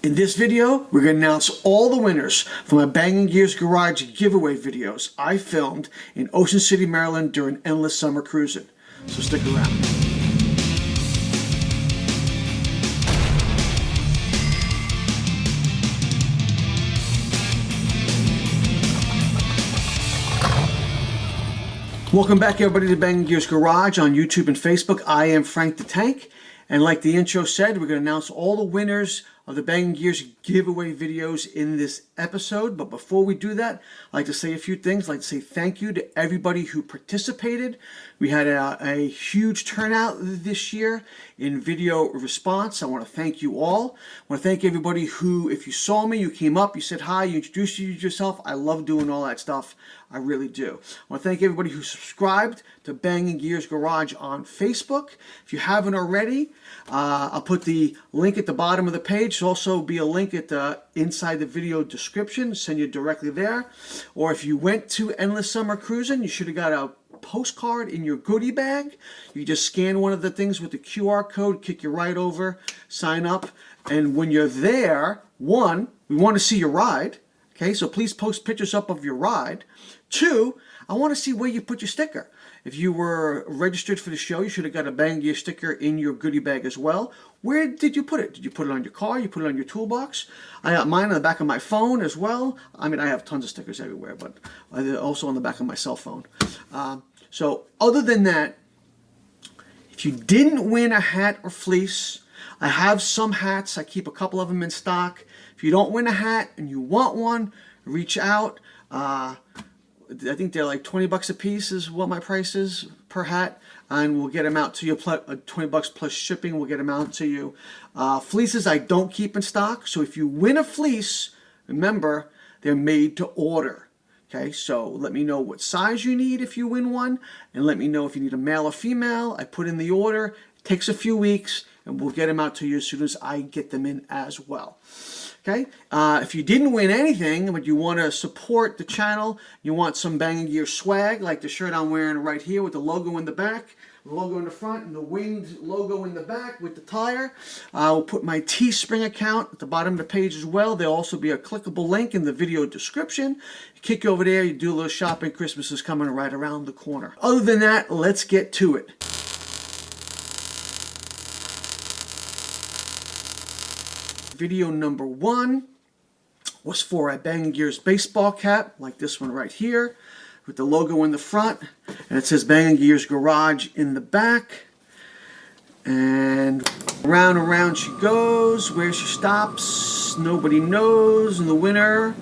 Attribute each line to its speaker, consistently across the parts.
Speaker 1: In this video, we're going to announce all the winners from my Bangin Gears Garage giveaway videos I filmed in Ocean City, Maryland during endless summer cruising. So stick around. Welcome back everybody to Bangin Gears Garage on YouTube and Facebook. I am Frank the Tank, and like the intro said, we're going to announce all the winners of the Bangin Gears giveaway videos in this episode. But before we do that, I'd like to say a few things. I'd like to say thank you to everybody who participated. We had a huge turnout this year in video response. I want to thank you all. I want to thank everybody who, if you saw me, you came up, you said hi, you introduced yourself. I love doing all that stuff. I really do. I want to thank everybody who subscribed to Bangin Gears Garage on Facebook. If you haven't already, I'll put the link at the bottom of the page. There'll also be a link at the inside the video description. Send you directly there. Or if you went to Endless Summer Cruising, you should have got a postcard in your goodie bag. You just scan one of the things with the QR code, kick you right over, sign up, and when you're there, one, we want to see your ride. Okay, so please post pictures up of your ride. Two, I want to see where you put your sticker. If you were registered for the show, you should have got a Bangin Gears sticker in your goodie bag as well. Where did you put it? Did you put it on your car? You put it on your toolbox? I got mine on the back of my phone as well. I mean, I have tons of stickers everywhere, but also on the back of my cell phone. So other than that, if you didn't win a hat or fleece, I have some hats. I keep a couple of them in stock. If you don't win a hat and you want one, reach out. I think they're like 20 bucks a piece is what my price is per hat, and we'll get them out to you. 20 bucks plus shipping, we'll get them out to you. Fleeces I don't keep in stock, so if you win a fleece, remember they're made to order. Okay, so let me know what size you need if you win one, and let me know if you need a male or female. I put in the order. It takes a few weeks, and we'll get them out to you as soon as I get them in as well. Okay, if you didn't win anything, but you want to support the channel, you want some Bangin Gears swag, like the shirt I'm wearing right here with the logo in the back, the logo in the front, and the winged logo in the back with the tire. I'll put my Teespring account at the bottom of the page as well. There'll also be a clickable link in the video description. You kick over there, you do a little shopping. Christmas is coming right around the corner. Other than that, let's get to it. Video number one was for a Bangin Gears baseball cap, like this one right here, with the logo in the front, and it says Bangin Gears Garage in the back. And round and round she goes. Where she stops, nobody knows. And the winner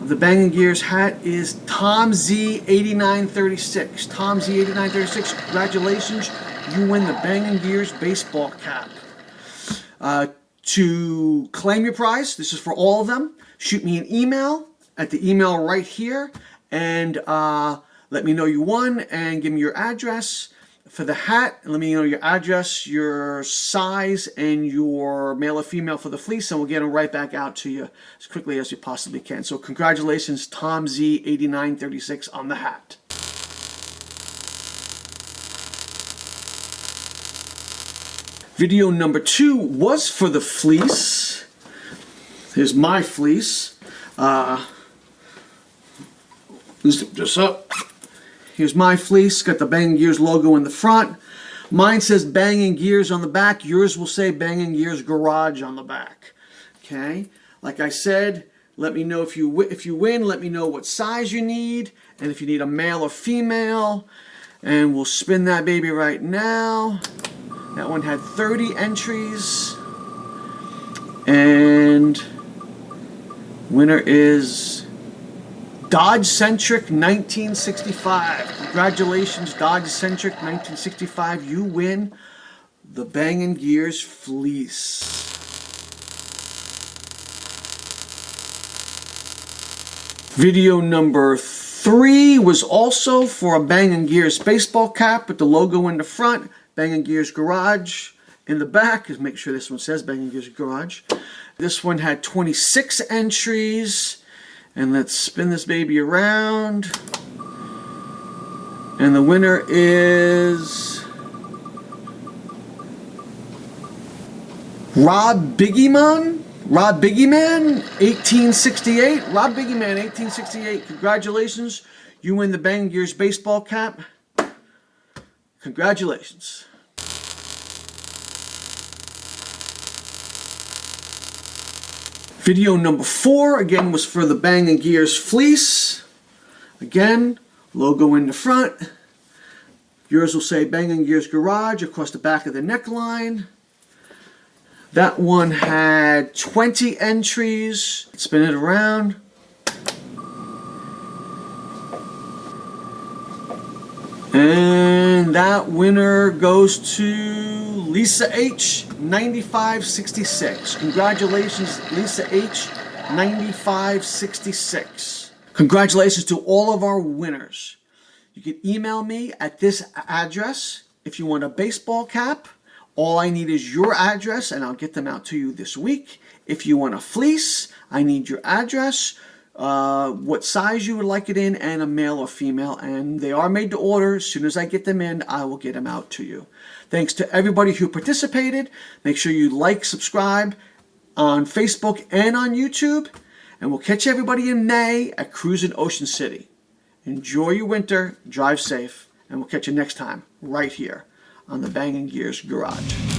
Speaker 1: of the Bangin Gears hat is Tom Z 8936. Tom Z 8936, congratulations! You win the Bangin Gears baseball cap. To claim your prize, this is for all of them, shoot me an email at the email right here, and let me know you won, and give me your address for the hat, and let me know your address, your size, and your male or female for the fleece, and we'll get them right back out to you as quickly as we possibly can. So congratulations, Tom Z 8936 on the hat. Video number two was for the fleece. Here's my fleece. Zip this up. Here's my fleece. Got the Bangin Gears logo in the front. Mine says Bangin Gears on the back. Yours will say Bangin Gears Garage on the back. Okay. Like I said, let me know if you win. Let me know what size you need, and if you need a male or female. And we'll spin that baby right now. That one had 30 entries, and winner is Dodge Centric 1965. Congratulations, Dodge Centric 1965. You win the Bangin Gears fleece. Video number three was also for a Bangin Gears baseball cap with the logo in the front. Bangin Gears Garage in the back. Just make sure this one says Bangin Gears Garage. This one had 26 entries. And let's spin this baby around. And the winner is Rob Biggieman. Rob Biggie Man, 1868. Rob Biggie Man, 1868. Congratulations. You win the Bangin Gears baseball cap. Congratulations. Video number 4, again, was for the Bangin Gears fleece. Again, logo in the front. Yours will say Bangin Gears Garage across the back of the neckline. That one had 20 entries. Spin it around. And that winner goes to Lisa H, 9566. Congratulations, Lisa H, 9566. Congratulations to all of our winners. You can email me at this address if you want a baseball cap. All I need is your address and I'll get them out to you this week. If you want a fleece, I need your address, what size you would like it in, and a male or female. And they are made to order. As soon as I get them in, I will get them out to you. Thanks to everybody who participated. Make sure you like, subscribe on Facebook and on YouTube. And we'll catch everybody in May at Cruisin Ocean City. Enjoy your winter, drive safe, and we'll catch you next time right here on the Bangin Gears Garage.